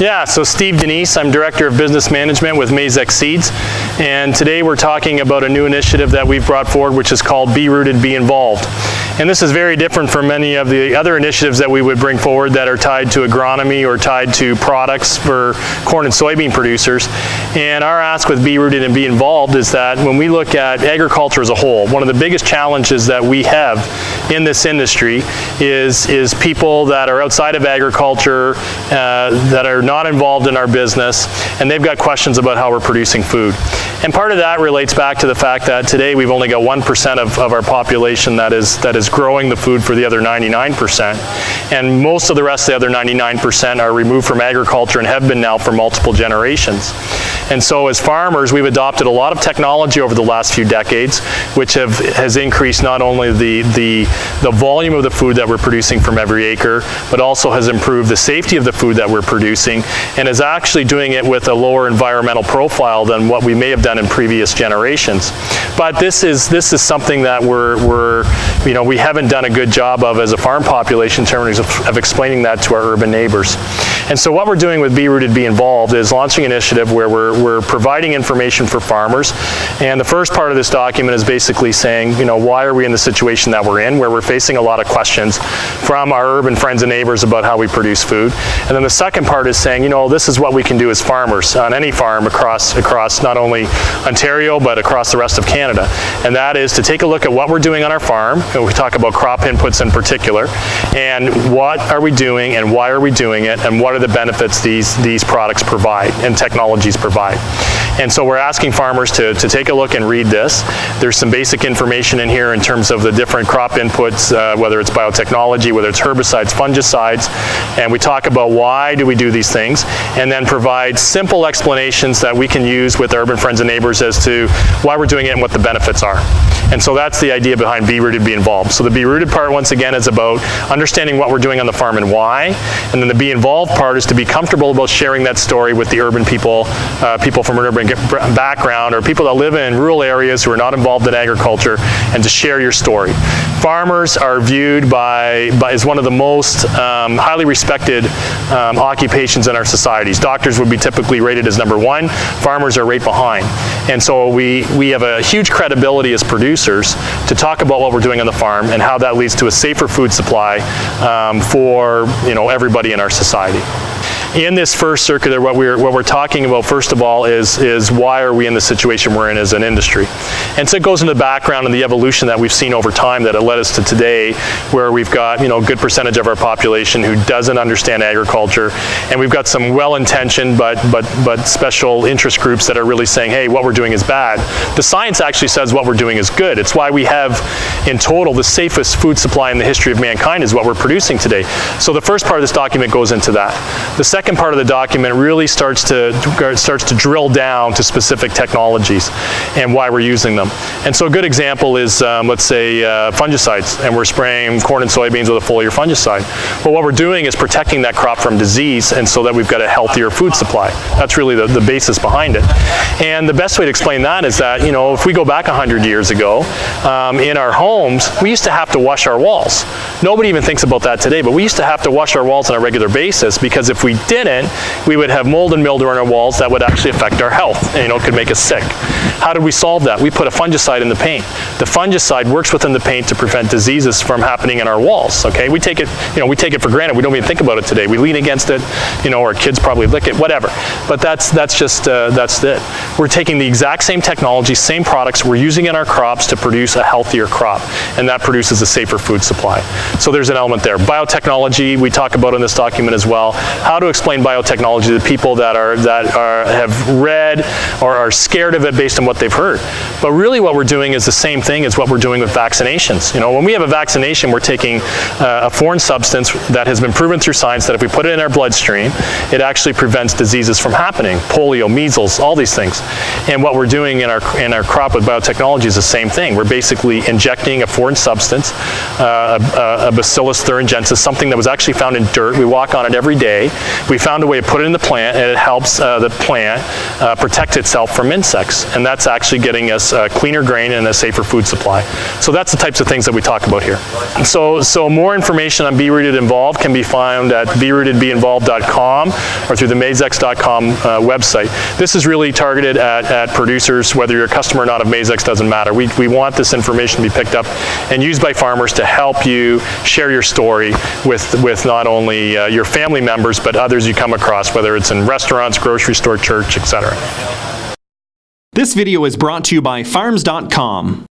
Yeah, so Steve Denise, I'm Director of Business Management with Maizex Seeds, and today we're talking about a new initiative that we've brought forward which is called Be Rooted, Be Involved. And this is very different from many of the other initiatives that we would bring forward that are tied to agronomy or tied to products for corn and soybean producers. And our ask with Be Rooted and Be Involved is that when we look at agriculture as a whole, one of the biggest challenges that we have in this industry is people that are outside of agriculture, that are not involved in our business, and they've got questions about how we're producing food. And part of that relates back to the fact that today we've only got 1% of our population that is growing the food for the other 99%. And most of the rest of the other 99% are removed from agriculture and have been now for multiple generations. And so as farmers, we've adopted a lot of technology over the last few decades, which has increased not only the volume of the food that we're producing from every acre, but also has improved the safety of the food that we're producing, and is actually doing it with a lower environmental profile than what we may have done in previous generations. But this is something that we haven't done a good job of as a farm population in terms of explaining that to our urban neighbors. And so what we're doing with Be Rooted, Be Involved is launching an initiative where we're providing information for farmers. And the first part of this document is basically saying, why are we in the situation that we're in, where we're facing a lot of questions from our urban friends and neighbors about how we produce food. And then the second part is saying, this is what we can do as farmers on any farm across not only Ontario, but across the rest of Canada. And that is to take a look at what we're doing on our farm. And we talk about crop inputs in particular, and what are we doing and why are we doing it, and what are the benefits these products provide and technologies provide. And so we're asking farmers to take a look and read this. There's some basic information in here in terms of the different crop inputs, whether it's biotechnology, whether it's herbicides, fungicides, and we talk about why do we do these things, and then provide simple explanations that we can use with urban friends and neighbors as to why we're doing it and what the benefits are. And so that's the idea behind Be Rooted, Be Involved. So the Be Rooted part, once again, is about understanding what we're doing on the farm and why, and then the Be Involved part is to be comfortable about sharing that story with the urban people, people from an urban background, or people that live in rural areas who are not involved in agriculture, and to share your story. Farmers are viewed as one of the most highly respected occupations in our societies. Doctors would be typically rated as number one. Farmers are right behind. And so we have a huge credibility as producers to talk about what we're doing on the farm and how that leads to a safer food supply for everybody in our society. In this first circular, what we're talking about, first of all, is why are we in the situation we're in as an industry. And so it goes into the background and the evolution that we've seen over time that it led us to today, where we've got a good percentage of our population who doesn't understand agriculture, and we've got some well-intentioned but special interest groups that are really saying, hey, what we're doing is bad. The science actually says what we're doing is good. It's why we have, in total, the safest food supply in the history of mankind is what we're producing today. So the first part of this document goes into that. The second part of the document really starts to drill down to specific technologies and why we're using them. And so a good example is, let's say, fungicides, and we're spraying corn and soybeans with a foliar fungicide. Well, what we're doing is protecting that crop from disease, and so that we've got a healthier food supply. That's really the basis behind it. And the best way to explain that is that, if we go back 100 years ago, in our homes, we used to have to wash our walls. Nobody even thinks about that today, but we used to have to wash our walls on a regular basis, because if we didn't, we would have mold and mildew on our walls that would actually affect our health, and could make us sick. How did we solve that? We put a fungicide in the paint. The fungicide works within the paint to prevent diseases from happening in our walls. Okay, we take it for granted. We don't even think about it today. We lean against it, our kids probably lick it, whatever. But that's it. We're taking the exact same technology, same products, we're using in our crops to produce a healthier crop, and that produces a safer food supply. So there's an element there. Biotechnology, we talk about in this document as well. How to explain biotechnology to people that have read or are scared of it based on what they've heard. But really what we're doing is the same thing as what we're doing with vaccinations. When we have a vaccination, we're taking a foreign substance that has been proven through science that if we put it in our bloodstream, it actually prevents diseases from happening. Polio, measles, all these things. And what we're doing in our crop with biotechnology is the same thing. We're basically injecting a foreign substance, a Bacillus thuringiensis, something that was actually found in dirt. We walk on it every day. We found a way to put it in the plant, and it helps the plant protect itself from insects. And that's actually getting us cleaner grain and a safer food supply. So that's the types of things that we talk about here. So more information on Be Rooted Involved can be found at berootedbeinvolved.com or through the Maizex.com website. This is really targeted at producers. Whether you're a customer or not of Maizex doesn't matter. We want this information to be picked up and used by farmers to help you share your story with not only your family members, but others you come across, whether it's in restaurants, grocery store, church, etc. This video is brought to you by Farms.com.